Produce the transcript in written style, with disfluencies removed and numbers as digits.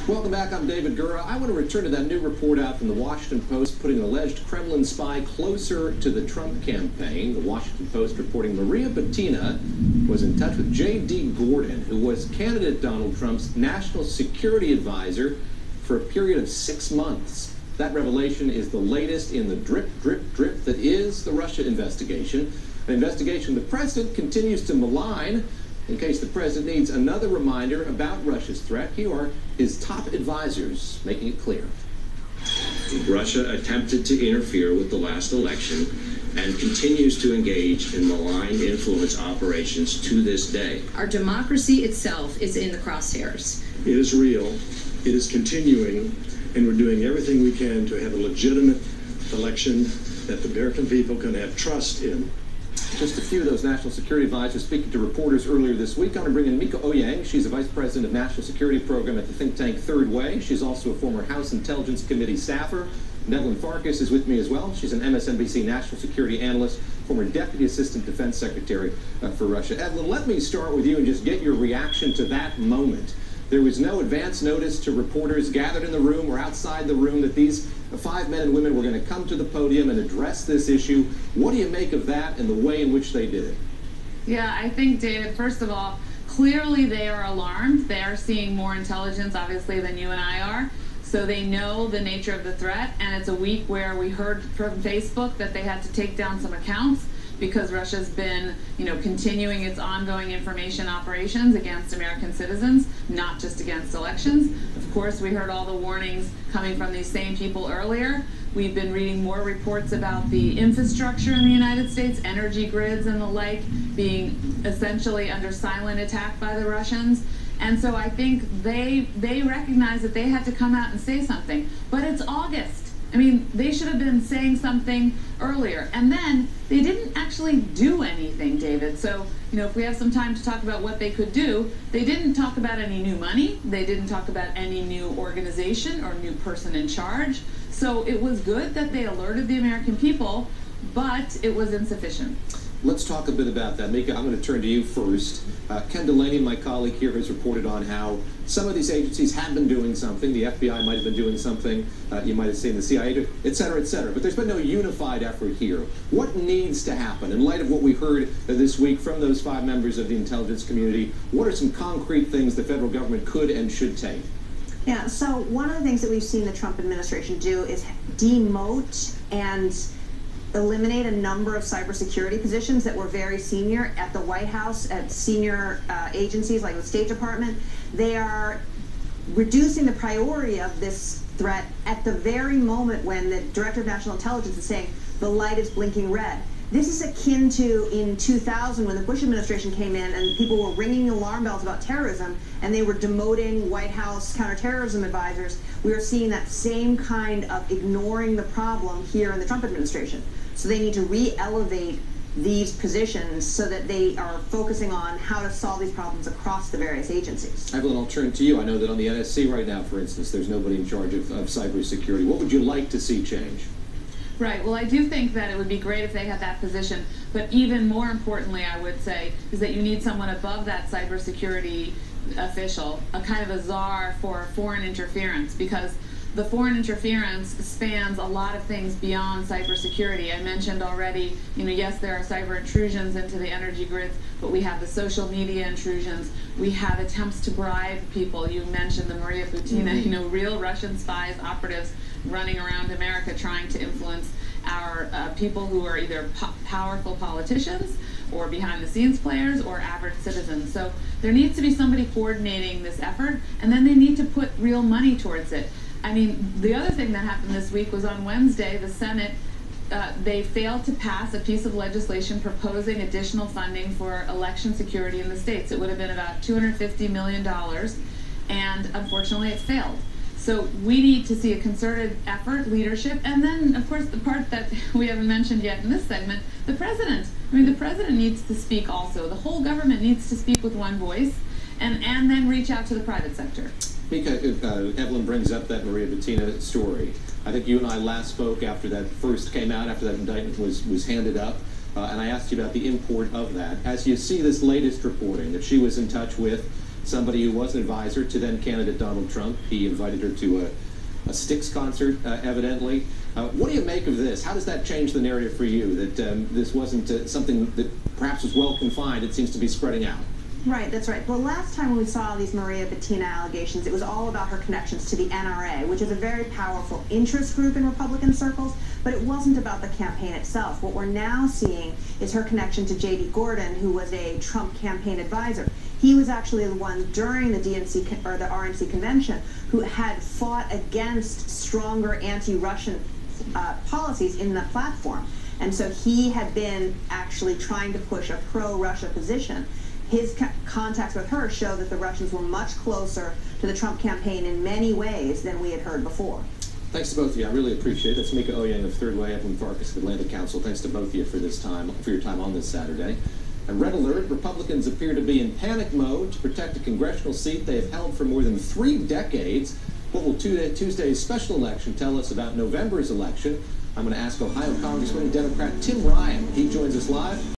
Welcome back. I'm David Gura. I want to return to that new report out from the Washington Post putting an alleged Kremlin spy closer to the Trump campaign. The Washington Post reporting Maria Butina was in touch with J.D. Gordon, who was candidate Donald Trump's national security advisor for a period of 6 months. That revelation is the latest in the drip, drip, drip that is the Russia investigation. An investigation the president continues to malign. In case the president needs another reminder about Russia's threat, here are his top advisors making it clear. Russia attempted to interfere with the last election and continues to engage in malign influence operations to this day. Our democracy itself is in the crosshairs. It is real, it is continuing, and we're doing everything we can to have a legitimate election that the American people can have trust in. Just a few of those national security advisors speaking to reporters earlier this week. I want to bring in Mieke EoYang. She's the vice president of national security program at the think tank Third Way. She's also a former House Intelligence Committee staffer. And Evelyn Farkas is with me as well. She's an MSNBC national security analyst, former deputy assistant defense secretary for Russia. Evelyn, let me start with you and just get your reaction to that moment. There was no advance notice to reporters gathered in the room or outside the room that these 5 men and women were going to come to the podium and address this issue. What do you make of that and the way in which they did it? Yeah, I think, David, first of all, clearly they are alarmed. They are seeing more intelligence, obviously, than you and I are. So they know the nature of the threat. And it's a week where we heard from Facebook that they had to take down some accounts because Russia's been, continuing its ongoing information operations against American citizens, not just against elections. Of course, we heard all the warnings coming from these same people earlier. We've been reading more reports about the infrastructure in the United States, energy grids and the like, being essentially under silent attack by the Russians. And so I think they recognize that they had to come out and say something. But it's August. I mean, they should have been saying something earlier. And then they didn't actually do anything, David. So, if we have some time to talk about what they could do, they didn't talk about any new money. They didn't talk about any new organization or new person in charge. So it was good that they alerted the American people, but it was insufficient. Let's talk a bit about that. Mieke, I'm going to turn to you first. Ken Delaney, my colleague here, has reported on how some of these agencies have been doing something. The FBI might have been doing something. You might have seen the CIA, et cetera, et cetera. But there's been no unified effort here. What needs to happen? In light of what we heard this week from those 5 members of the intelligence community, what are some concrete things the federal government could and should take? Yeah, so one of the things that we've seen the Trump administration do is demote and eliminate a number of cybersecurity positions that were very senior at the White House, at senior agencies like the State Department. They are reducing the priority of this threat at the very moment when the Director of National Intelligence is saying the light is blinking red. This is akin to in 2000 when the Bush administration came in and people were ringing alarm bells about terrorism and they were demoting White House counterterrorism advisors. We are seeing that same kind of ignoring the problem here in the Trump administration. So they need to re-elevate these positions so that they are focusing on how to solve these problems across the various agencies. Evelyn, I'll turn to you. I know that on the NSC right now, for instance, there's nobody in charge of cybersecurity. What would you like to see change? Right. Well, I do think that it would be great if they had that position. But even more importantly, I would say, is that you need someone above that cybersecurity official, a kind of a czar for foreign interference, because the foreign interference spans a lot of things beyond cybersecurity. I mentioned already, yes, there are cyber intrusions into the energy grids, but we have the social media intrusions. We have attempts to bribe people. You mentioned the Maria Butina, real Russian spies, operatives running around America trying to influence our people who are either powerful politicians or behind-the-scenes players or average citizens. So there needs to be somebody coordinating this effort, and then they need to put real money towards it. I mean, the other thing that happened this week was on Wednesday, the Senate, they failed to pass a piece of legislation proposing additional funding for election security in the states. It would have been about $250 million, and unfortunately it failed. So we need to see a concerted effort, leadership, and then, of course, the part that we haven't mentioned yet in this segment, the president. I mean, the president needs to speak also. The whole government needs to speak with one voice, and then reach out to the private sector. Mieke, Evelyn brings up that Maria Butina story. I think you and I last spoke after that first came out, after that indictment was handed up, and I asked you about the import of that. As you see this latest reporting that she was in touch with somebody who was an advisor to then candidate Donald Trump. He invited her to a Styx concert, evidently. What do you make of this? How does that change the narrative for you, that this wasn't something that perhaps was well confined? It seems to be spreading out. Right, that's right. The last time we saw these Maria Butina allegations, it was all about her connections to the NRA, which is a very powerful interest group in Republican circles, but it wasn't about the campaign itself. What we're now seeing is her connection to J.D. Gordon, who was a Trump campaign advisor. He was actually the one during the DNC or the RNC convention who had fought against stronger anti-Russian policies in the platform. And so he had been actually trying to push a pro-Russia position. His contacts with her show that the Russians were much closer to the Trump campaign in many ways than we had heard before. Thanks to both of you. I really appreciate it. That's Mieke, EoYang of Third Way, Evelyn, Farkas of Atlantic Council. Thanks to both of you for your time on this Saturday. A red alert. Republicans appear to be in panic mode to protect a congressional seat they have held for more than 3 decades. What will Tuesday's special election tell us about November's election? I'm going to ask Ohio Congressman Democrat Tim Ryan. He joins us live.